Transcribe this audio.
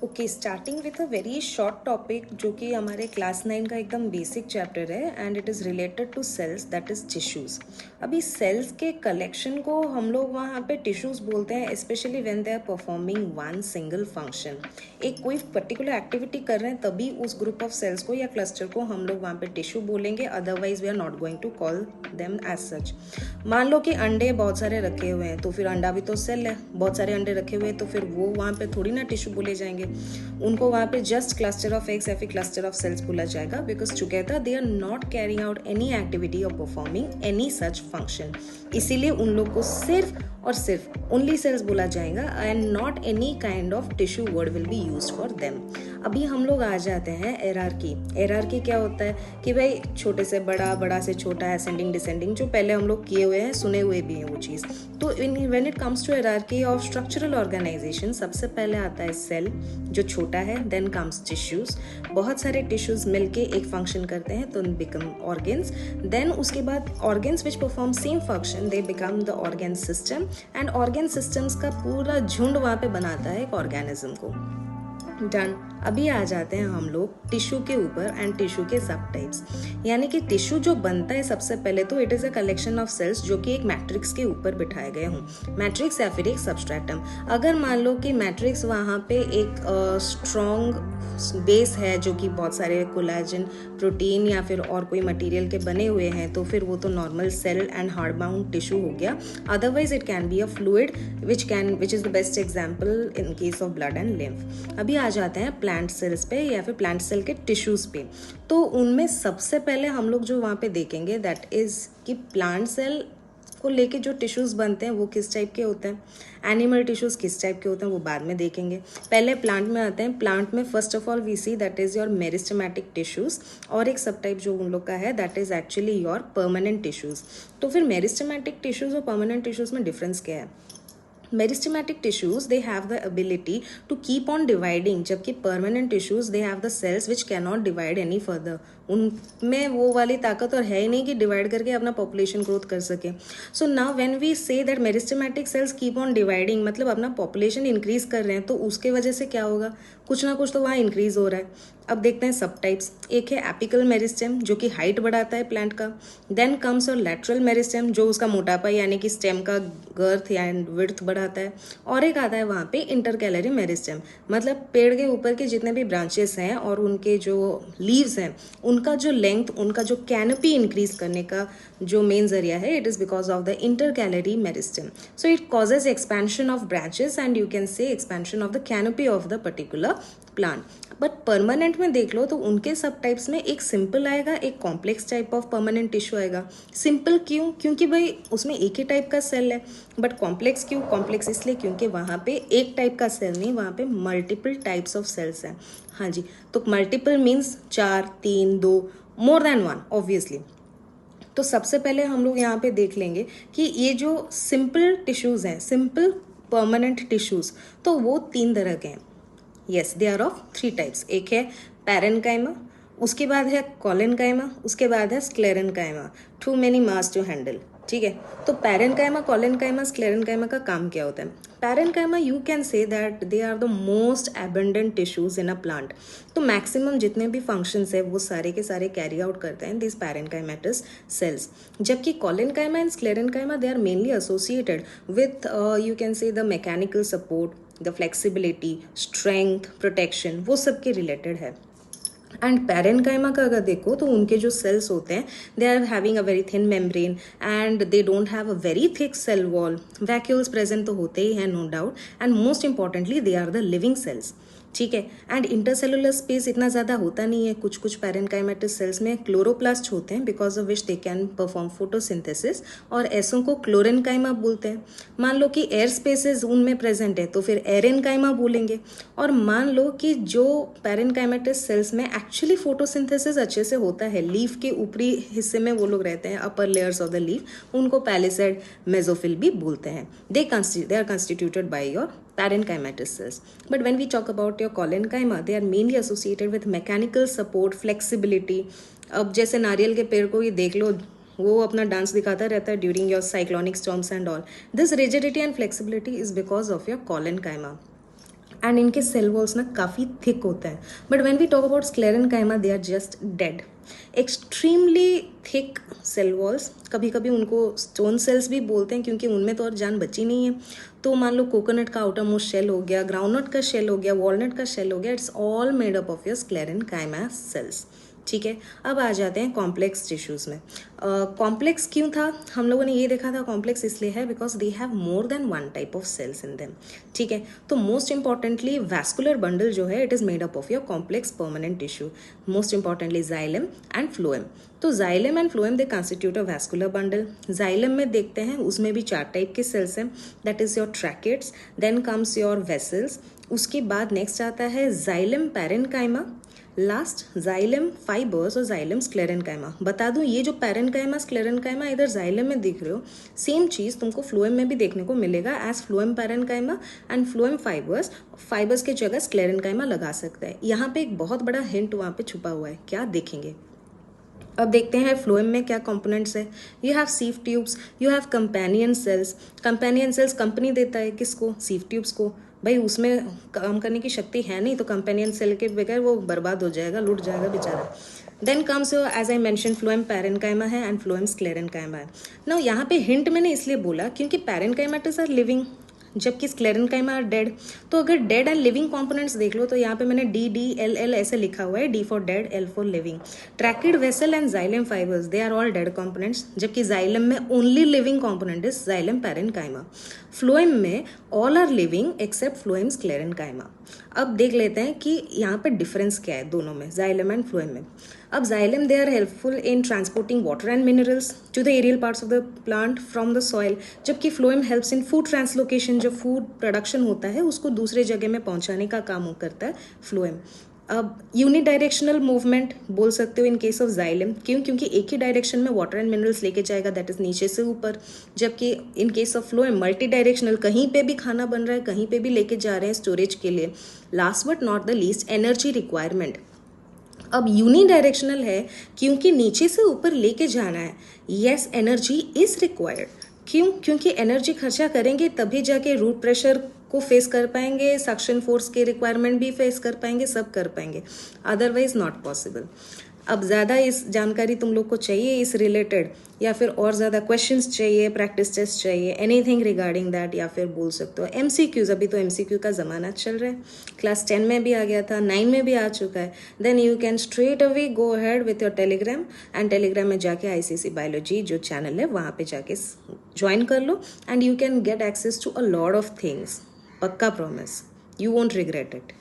Okay, starting with a very short topic जो कि हमारे क्लास 9 का एकदम बेसिक चैप्टर है and it is related to cells, that is tissues. अभी सेल्स के कलेक्शन को हम लोग वहाँ पे टिश्यूज़ बोलते हैं, specially when they are performing one single function. एक कोई पर्टिकुलर एक्टिविटी कर रहे हैं तभी उस ग्रुप ऑफ सेल्स को या क्लस्टर को हम लोग वहाँ पे टिश्यू बोलेंगे, otherwise we are not going to call them as such. मान लो कि अंडे बहुत सारे रखे हुए हैं तो फिर अंडा भी तो सेल है, बहुत सारे अंडे रखे हुए हैं तो फिर वो वहाँ पे थोड़ी ना टिश्यू बोले जाएंगे, उनको वहाँ पे जस्ट क्लस्टर ऑफ एग्स या फिर क्लस्टर ऑफ सेल्स बोला जाएगा, because together they are not carrying out any activity और परफॉर्मिंग एनी सच फंक्शन। इसीलिए उन लोग को सिर्फ और सिर्फ ओनली सेल्स बोला जाएगा and not any kind of tissue word will be used for them. अभी हम लोग आ जाते हैं एरार्की। एरार्की क्या होता है कि भाई छोटे से बड़ा, बड़ा से छोटा, असेंडिंग डिसेंडिंग, जो पहले हम लोग किए हुए हैं, सुने हुए भी हैं वो चीज़। तो when it comes to hierarchy of structural organization, सबसे पहले आता है सेल जो छोटा है, देन कम्स टिश्यूज। बहुत सारे टिश्यूज मिलके एक फंक्शन करते हैं तो बिकम ऑर्गेन्स। देन उसके बाद organs which perform same function they become the organ system and organ systems का पूरा झुंड वहाँ पे बनाता है एक ऑर्गेनिज्म को। डन। अभी आ जाते हैं हम लोग टिश्यू के ऊपर एंड टिश्यू के सब टाइप्स। यानी कि टिश्यू जो बनता है सबसे पहले तो it is a collection of cells जो कि एक मैट्रिक्स के ऊपर बिठाए गए हों, मैट्रिक्स या फिर एक सबस्ट्रेटम। अगर मान लो कि मैट्रिक्स वहाँ पे एक स्ट्रॉन्ग बेस है जो कि बहुत सारे कोलेजन, प्रोटीन या फिर और कोई मटेरियल के बने हुए हैं, तो फिर वो तो normal cell and hard bound tissue हो गया। Otherwise it can be a fluid which is the best example in case of blood and lymph. अभी आ जाते हैं प्लांट सेल्स पे या फिर प्लांट सेल के टिश्यूज पे। तो उनमें सबसे पहले हम लोग जो वहाँ पे देखेंगे दैट इज कि प्लांट सेल को लेके जो टिश्यूज बनते हैं वो किस टाइप के होते हैं, एनिमल टिश्यूज किस टाइप के होते हैं वो बाद में देखेंगे। पहले प्लांट में आते हैं। प्लांट में first of all we see that is your meristematic tissues, और एक सब टाइप जो उन लोग का है that is actually your permanent tissues. तो फिर मेरिस्टेमेटिक टिश्यूज और परमानेंट टिश्यूज में डिफरेंस क्या है? Meristematic tissues they have the ability to keep on dividing, जबकि permanent tissues they have the cells which can not divide any further. उनमें वो वाली ताकत और है ही नहीं कि डिवाइड करके अपना पॉपुलेशन ग्रोथ कर सके। So now when we say that meristematic cells keep on dividing, मतलब अपना पॉपुलेशन इंक्रीज कर रहे हैं, तो उसके वजह से क्या होगा, कुछ ना कुछ तो वहाँ इंक्रीज हो रहा है। अब देखते हैं सब टाइप्स। एक है एपिकल मेरिस्टेम जो कि हाइट बढ़ाता है प्लांट का। देन कम्स और लैटरल मेरिस्टेम जो उसका मोटापा यानी कि स्टेम का गर्थ या विड्थ बढ़ाता है। और एक आता है वहाँ पे इंटरकैलरी मेरिस्टेम, मतलब पेड़ के ऊपर के जितने भी ब्रांचेस हैं और उनके जो लीव्स हैं उनका जो लेंथ, उनका जो कैनोपी इंक्रीज करने का जो मेन जरिया है, it is because of the intercalary meristem. So it causes expansion of branches and you can से expansion of the canopy of the particular plant. But permanent में देख लो तो उनके सब टाइप्स में एक सिंपल आएगा, एक complex type of permanent tissue आएगा। सिंपल क्यों? क्योंकि भाई उसमें एक ही टाइप का सेल है। बट कॉम्प्लेक्स क्यों? कॉम्प्लेक्स इसलिए क्योंकि वहाँ पे एक टाइप का सेल नहीं, वहाँ पे मल्टीपल टाइप्स ऑफ सेल्स हैं। हाँ जी, तो मल्टीपल मीन्स 4, 3, 2, मोर देन वन ऑब्वियसली। तो सबसे पहले हम लोग यहाँ पे देख लेंगे कि ये जो सिंपल टिश्यूज़ हैं, सिंपल परमानेंट टिश्यूज़, तो वो 3 तरह के हैं। Yes, they are of 3 types. एक है पैरेन्काइमा, उसके बाद है कॉलेनकाइमा, उसके बाद है sclerenchyma. Too many mass to handle, ठीक है। तो पैरेन्काइमा, कॉलेनकाइमा, स्क्लेरेन्काइमा का काम क्या होता है? Parenchyma you can say that they are the most abundant tissues in a plant. तो मैक्सिमम जितने भी फंक्शंस है वो सारे के सारे कैरी आउट करते हैं दिस पैरेन्काइमेटस सेल्स। जबकि collenchyma and sclerenchyma they are mainly associated with you can say the mechanical support, the flexibility, strength, protection, वो सब के रिलेटेड है। एंड पैरेन्काइमा का अगर देखो तो उनके जो सेल्स होते हैं they are having a very thin membrane and they don't have a very thick cell wall. Vacuoles present तो होते ही हैं no doubt, and most importantly they are the living cells, ठीक है। एंड इंटरसेलुलर स्पेस इतना ज़्यादा होता नहीं है। कुछ कुछ पैरेन्काइमेटस सेल्स में क्लोरोप्लास्ट होते हैं because of which they can perform photosynthesis, और ऐसों को क्लोरेनकाइमा बोलते हैं। मान लो कि एयर स्पेसेस उनमें प्रेजेंट है तो फिर एरेनकाइमा बोलेंगे। और मान लो कि जो पैरेन्काइमेटस सेल्स में एक्चुअली फोटोसिंथेसिस अच्छे से होता है, लीफ के ऊपरी हिस्से में वो लोग रहते हैं, upper layers of the leaf, उनको पैलिसेड मेसोफिल भी बोलते हैं। They are constituted by your parenchymatous cells. But when we talk about your collenchyma, they are mainly associated with mechanical support, flexibility. अब जैसे नारियल के पेड़ को ये देख लो, वो अपना डांस दिखाता रहता है during your cyclonic storms and all. This rigidity and flexibility is because of your collenchyma. And इनके सेल वॉल्स ना काफ़ी थिक होते हैं. But when we talk about sclerenchyma they are just dead. Extremely thick cell walls, कभी कभी उनको stone sales भी बोलते हैं क्योंकि उनमें तो और जान बची नहीं है. तो मान लो कोकोनट का आउटर मोस्ट शेल हो गया, ग्राउंडनट का शेल हो गया, वॉलनट का शेल हो गया, it's all made up of your sclerenchyma cells. ठीक है, अब आ जाते हैं कॉम्प्लेक्स टिश्यूज़ में. कॉम्प्लेक्स क्यों था, हम लोगों ने ये देखा था कॉम्प्लेक्स इसलिए है because they have more than one type of cells in them. ठीक है, तो मोस्ट इंपॉर्टेंटली वैस्कुलर बंडल जो है it is made up of your complex permanent tissue. Most importantly xylem and phloem. तो xylem and phloem they constitute a vascular bundle. Xylem में देखते हैं उसमें भी 4 टाइप के सेल्स हैं. That is your tracheids, then comes your vessels. उसके बाद नेक्स्ट आता है xylem parenchyma, last xylem fibres और जाइलम स्क्लेरेनकाइमा. बता दूं ये जो पैरेनकाइमा स्क्लेरेनकाइमा इधर जाइलम में दिख रहे हो, सेम चीज़ तुमको फ्लोएम में भी देखने को मिलेगा as phloem parenchyma and phloem fibres. Fibres की जगह स्क्लेरेनकाइमा लगा सकता है. यहाँ पे एक बहुत बड़ा हिंट वहाँ पे छुपा हुआ है, क्या देखेंगे. अब देखते हैं फ्लोएम में क्या कंपोनेंट्स है. You have sieve tubes, you have companion cells. Companion cells company देता है किसको, सीव ट्यूब्स को. भाई उसमें काम करने की शक्ति है नहीं, तो कंपेनियन सेल के बगैर वो बर्बाद हो जाएगा, लूट जाएगा बेचारा. Then comes as I mention phloem parenchyma है एंड फ्लोएम स्क्लेरेनकाइमा है. नाउ यहाँ पे हिंट मैंने इसलिए बोला क्योंकि पैरेनकाइमाटिस आर लिविंग जबकि स्क्लेरेनकाइमा आर डेड. तो अगर डेड एंड लिविंग कंपोनेंट्स देख लो तो यहाँ पे मैंने DDLL ऐसे लिखा हुआ है, D for dead, L for living. Tracheid vessel and xylem fibres they are all dead components, जबकि जाइलम में only living component is xylem parenchyma. Phloem में all are living except phloem sclerenchyma. अब देख लेते हैं कि यहाँ पे डिफरेंस क्या है दोनों में, जाइलम एंड फ्लोएम में. अब xylem they are helpful in transporting water and minerals to the aerial parts of the plant from the soil, जबकि phloem helps in food translocation. जब फूड प्रोडक्शन होता है उसको दूसरे जगह में पहुंचाने का काम करता है फ्लोएम. अब यूनिडायरेक्शनल मूवमेंट बोल सकते हो इन केस ऑफ जाइलम, क्यों, क्योंकि एक ही डायरेक्शन में वाटर एंड मिनरल्स लेके जाएगा, दैट इज नीचे से ऊपर. जबकि इन case of phloem multi directional, कहीं पे भी खाना बन रहा है, कहीं पे भी लेके जा रहे हैं स्टोरेज के लिए. Last but not the least, energy requirement. अब यूनिडायरेक्शनल है क्योंकि नीचे से ऊपर लेके जाना है. Yes, energy is required. क्यों, क्योंकि एनर्जी खर्चा करेंगे तभी जाके रूट प्रेशर को फेस कर पाएंगे, सक्शन फोर्स के रिक्वायरमेंट भी फेस कर पाएंगे, सब कर पाएंगे, अदरवाइज नॉट पॉसिबल. अब ज़्यादा इस जानकारी तुम लोग को चाहिए इस रिलेटेड, या फिर और ज़्यादा क्वेश्चंस चाहिए, प्रैक्टिस टेस्ट चाहिए, एनीथिंग रिगार्डिंग दैट, या फिर बोल सकते हो MCQs. अभी तो MCQ का ज़माना चल रहा है, क्लास 10 में भी आ गया था, 9 में भी आ चुका है. Then you can straight away go ahead with your Telegram, and Telegram में जाके ICC बायोलॉजी जो चैनल है वहाँ पे जाके ज्वाइन कर लो, and you can get access to a lot of things. पक्का promise, you won't regret it.